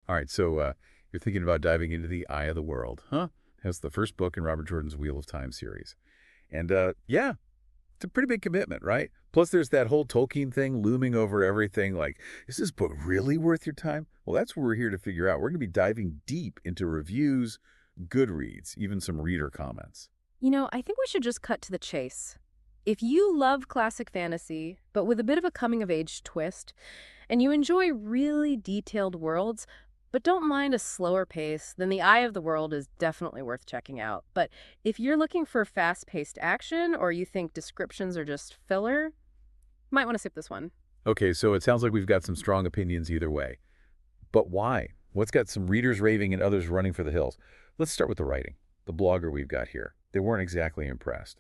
All right, so you're thinking about diving into The Eye of the World, huh? That's the first book in Robert Jordan's Wheel of Time series. And yeah, it's a pretty big commitment, right? Plus, there's that whole Tolkien thing looming over everything. Like, is this book really worth your time? Well, that's what we're here to figure out. We're going to be diving deep into reviews, Goodreads, even some reader comments. I think we should just cut to the chase. If you love classic fantasy, but with a bit of a coming of age twist, and you enjoy really detailed worlds, but don't mind a slower pace, then The Eye of the World is definitely worth checking out. But if you're looking for fast paced action or you think descriptions are just filler, might want to skip this one. Okay, so it sounds like we've got some strong opinions either way. But why? What's got some readers raving and others running for the hills? Let's start with the writing. The blogger we've got here. They weren't exactly impressed.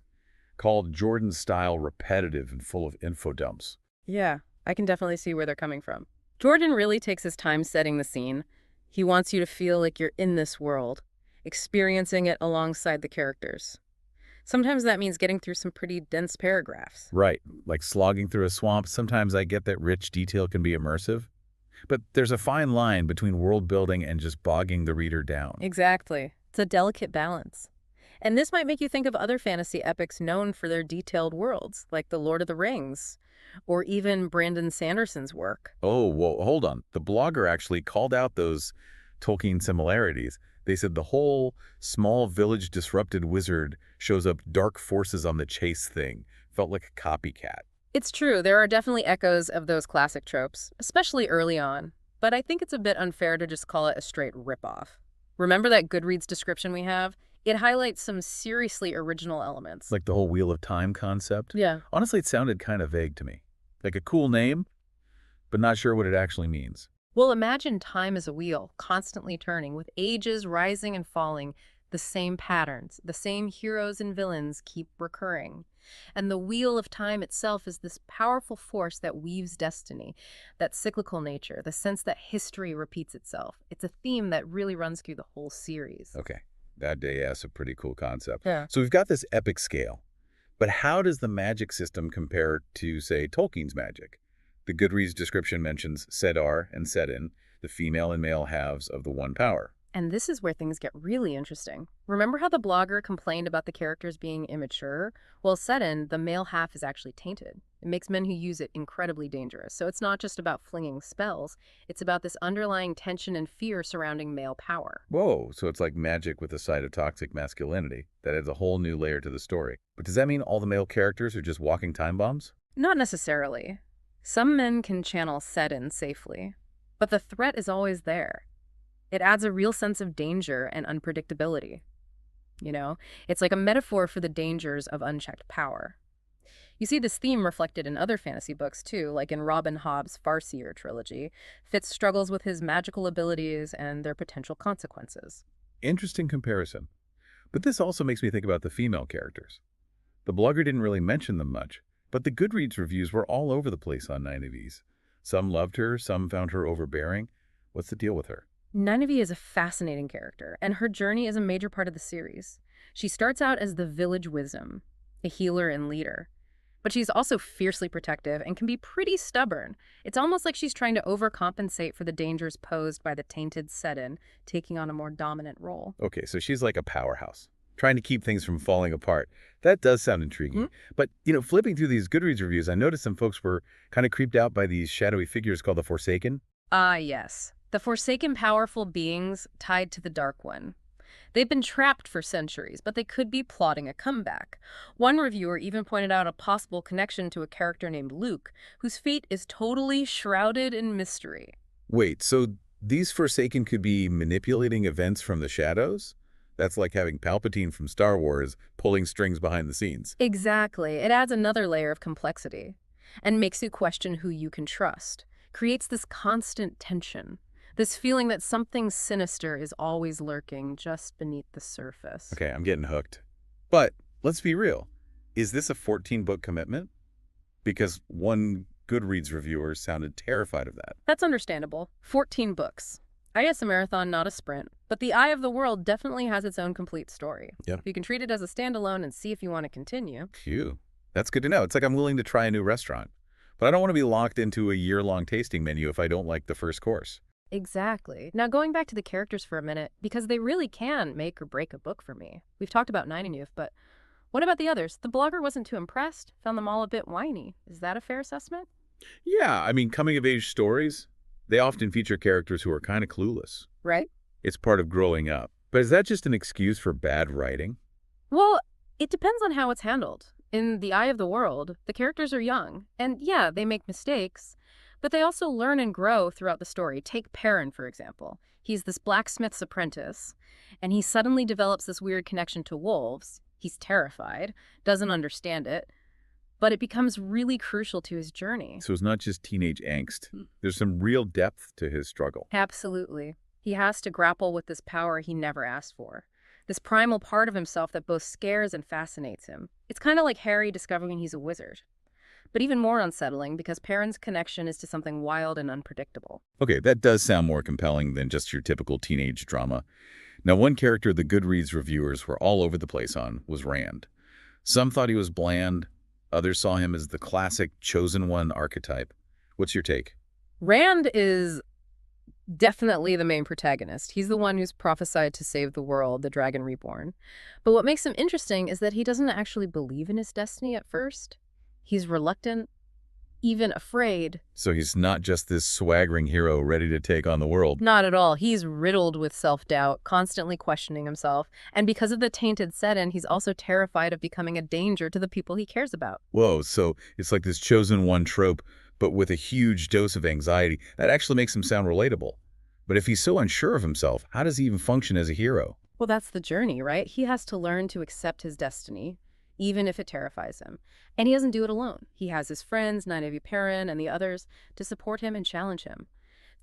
Called Jordan's style repetitive and full of info dumps. Yeah, I can definitely see where they're coming from. Jordan really takes his time setting the scene. He wants you to feel like you're in this world, experiencing it alongside the characters. Sometimes that means getting through some pretty dense paragraphs. Right, like slogging through a swamp. Sometimes I get that rich detail can be immersive. But there's a fine line between world building and just bogging the reader down. Exactly. It's a delicate balance. And this might make you think of other fantasy epics known for their detailed worlds, like The Lord of the Rings, or even Brandon Sanderson's work. Oh, whoa, hold on. The blogger actually called out those Tolkien similarities. They said the whole small village disrupted wizard shows up dark forces on the chase thing. Felt like a copycat. It's true, there are definitely echoes of those classic tropes, especially early on, but I think it's a bit unfair to just call it a straight ripoff. Remember that Goodreads description we have? It highlights some seriously original elements. Like the whole Wheel of Time concept. Yeah. Honestly, it sounded kind of vague to me. Like a cool name, but not sure what it actually means. Well, imagine time as a wheel, constantly turning, with ages rising and falling, the same patterns, the same heroes and villains keep recurring. And the wheel of time itself is this powerful force that weaves destiny, that cyclical nature, the sense that history repeats itself. It's a theme that really runs through the whole series. Okay, that's a pretty cool concept. Yeah. So we've got this epic scale. But how does the magic system compare to, say, Tolkien's magic? The Goodreads description mentions Saidar and Saidin, the female and male halves of the one power. And this is where things get really interesting. Remember how the blogger complained about the characters being immature? Well, Saidin, the male half, is actually tainted. It makes men who use it incredibly dangerous. So it's not just about flinging spells, it's about this underlying tension and fear surrounding male power. Whoa, so it's like magic with a side of toxic masculinity. That adds a whole new layer to the story. But does that mean all the male characters are just walking time bombs? Not necessarily. Some men can channel Saidin safely, but the threat is always there. It adds a real sense of danger and unpredictability. It's like a metaphor for the dangers of unchecked power. You see this theme reflected in other fantasy books too, like in Robin Hobb's Farseer trilogy. Fitz struggles with his magical abilities and their potential consequences. Interesting comparison. But this also makes me think about the female characters. The blogger didn't really mention them much, but the Goodreads reviews were all over the place on Nynaeve. Some loved her, some found her overbearing. What's the deal with her? Nynaeve is a fascinating character, and her journey is a major part of the series. She starts out as the village wisdom, a healer and leader. But she's also fiercely protective and can be pretty stubborn. It's almost like she's trying to overcompensate for the dangers posed by the tainted Saidin, taking on a more dominant role. Okay, so she's like a powerhouse, trying to keep things from falling apart. That does sound intriguing. But, flipping through these Goodreads reviews, I noticed some folks were kind of creeped out by these shadowy figures called the Forsaken. Ah, yes. The Forsaken powerful beings tied to the Dark One. They've been trapped for centuries, but they could be plotting a comeback. One reviewer even pointed out a possible connection to a character named Luke, whose fate is totally shrouded in mystery. Wait, so these Forsaken could be manipulating events from the shadows? That's like having Palpatine from Star Wars pulling strings behind the scenes. Exactly. It adds another layer of complexity and makes you question who you can trust. Creates this constant tension. This feeling that something sinister is always lurking just beneath the surface. Okay, I'm getting hooked. But let's be real. Is this a 14-book commitment? Because one Goodreads reviewer sounded terrified of that. That's understandable. 14 books. I guess a marathon, not a sprint. But The Eye of the World definitely has its own complete story. Yeah. You can treat it as a standalone and see if you want to continue. Phew. That's good to know. It's like I'm willing to try a new restaurant. But I don't want to be locked into a year-long tasting menu if I don't like the first course. Exactly. Now, going back to the characters for a minute, because they really can make or break a book for me. We've talked about Nynaeve, but what about the others? The blogger wasn't too impressed, found them all a bit whiny. Is that a fair assessment? Yeah, I mean, coming-of-age stories, they often feature characters who are kind of clueless. Right? It's part of growing up. But is that just an excuse for bad writing? Well, it depends on how it's handled. In The Eye of the World, the characters are young, and yeah, they make mistakes, but they also learn and grow throughout the story. Take Perrin, for example. He's this blacksmith's apprentice, and he suddenly develops this weird connection to wolves. He's terrified, doesn't understand it, but it becomes really crucial to his journey. So it's not just teenage angst. There's some real depth to his struggle. Absolutely. He has to grapple with this power he never asked for. This primal part of himself that both scares and fascinates him. It's kind of like Harry discovering he's a wizard. But even more unsettling because Perrin's connection is to something wild and unpredictable. Okay, that does sound more compelling than just your typical teenage drama. Now, one character the Goodreads reviewers were all over the place on was Rand. Some thought he was bland. Others saw him as the classic chosen one archetype. What's your take? Rand is definitely the main protagonist. He's the one who's prophesied to save the world, the dragon reborn. But what makes him interesting is that he doesn't actually believe in his destiny at first. He's reluctant, even afraid. So he's not just this swaggering hero ready to take on the world. Not at all. He's riddled with self-doubt, constantly questioning himself. And because of the tainted Saidin, he's also terrified of becoming a danger to the people he cares about. Whoa, so it's like this chosen one trope, but with a huge dose of anxiety. That actually makes him sound relatable. But if he's so unsure of himself, how does he even function as a hero? Well, that's the journey, right? He has to learn to accept his destiny, even if it terrifies him. And he doesn't do it alone. He has his friends, Nynaeve Perrin and the others, to support him and challenge him.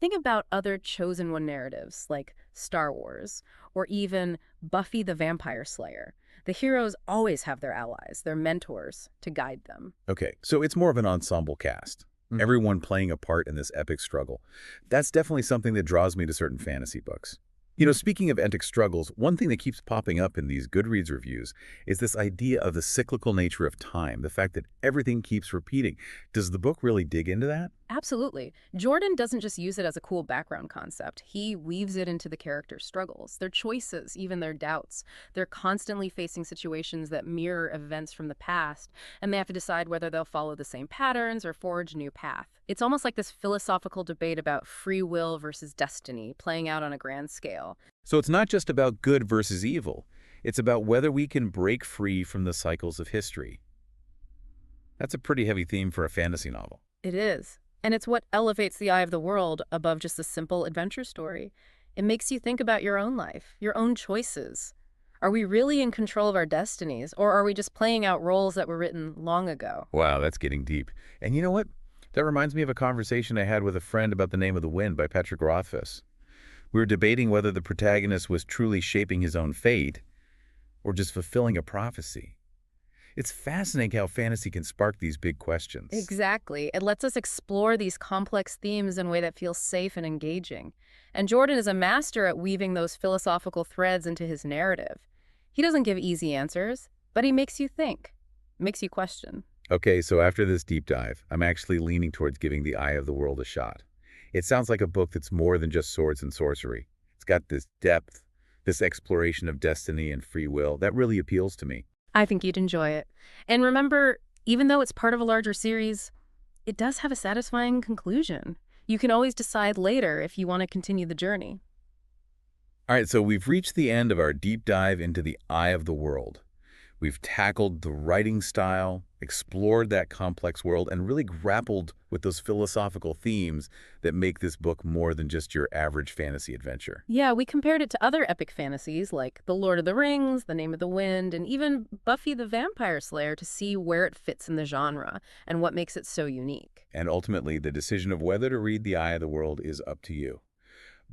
Think about other chosen one narratives, like Star Wars, or even Buffy the Vampire Slayer. The heroes always have their allies, their mentors, to guide them. Okay, so it's more of an ensemble cast. Everyone playing a part in this epic struggle. That's definitely something that draws me to certain fantasy books. You know, speaking of epic struggles, one thing that keeps popping up in these Goodreads reviews is this idea of the cyclical nature of time, the fact that everything keeps repeating. Does the book really dig into that? Absolutely. Jordan doesn't just use it as a cool background concept. He weaves it into the characters' struggles, their choices, even their doubts. They're constantly facing situations that mirror events from the past, and they have to decide whether they'll follow the same patterns or forge a new path. It's almost like this philosophical debate about free will versus destiny, playing out on a grand scale. So it's not just about good versus evil. It's about whether we can break free from the cycles of history. That's a pretty heavy theme for a fantasy novel. It is. And it's what elevates The Eye of the World above just a simple adventure story. It makes you think about your own life, your own choices. Are we really in control of our destinies, or are we just playing out roles that were written long ago? Wow, that's getting deep. And you know what? That reminds me of a conversation I had with a friend about The Name of the Wind by Patrick Rothfuss. We were debating whether the protagonist was truly shaping his own fate or just fulfilling a prophecy. It's fascinating how fantasy can spark these big questions. Exactly. It lets us explore these complex themes in a way that feels safe and engaging. And Jordan is a master at weaving those philosophical threads into his narrative. He doesn't give easy answers, but he makes you think, makes you question. Okay, so after this deep dive, I'm actually leaning towards giving The Eye of the World a shot. It sounds like a book that's more than just swords and sorcery. It's got this depth, this exploration of destiny and free will that really appeals to me. I think you'd enjoy it. And remember, even though it's part of a larger series, it does have a satisfying conclusion. You can always decide later if you want to continue the journey. All right, so we've reached the end of our deep dive into The Eye of the World. We've tackled the writing style, explored that complex world, and really grappled with those philosophical themes that make this book more than just your average fantasy adventure. Yeah, we compared it to other epic fantasies like The Lord of the Rings, The Name of the Wind, and even Buffy the Vampire Slayer to see where it fits in the genre and what makes it so unique. And ultimately, the decision of whether to read The Eye of the World is up to you.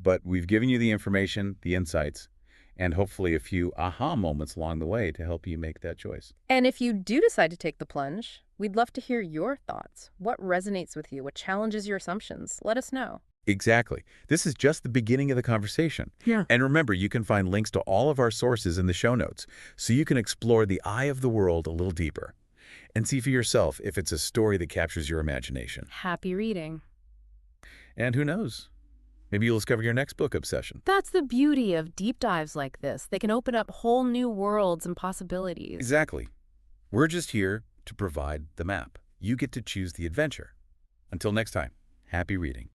But we've given you the information, the insights, and hopefully a few aha moments along the way to help you make that choice. And if you do decide to take the plunge, we'd love to hear your thoughts. What resonates with you? What challenges your assumptions? Let us know. Exactly. This is just the beginning of the conversation. Yeah. And remember, you can find links to all of our sources in the show notes, so you can explore The Eye of the World a little deeper and see for yourself if it's a story that captures your imagination. Happy reading. And who knows? Maybe you'll discover your next book obsession. That's the beauty of deep dives like this. They can open up whole new worlds and possibilities. Exactly. We're just here to provide the map. You get to choose the adventure. Until next time, happy reading.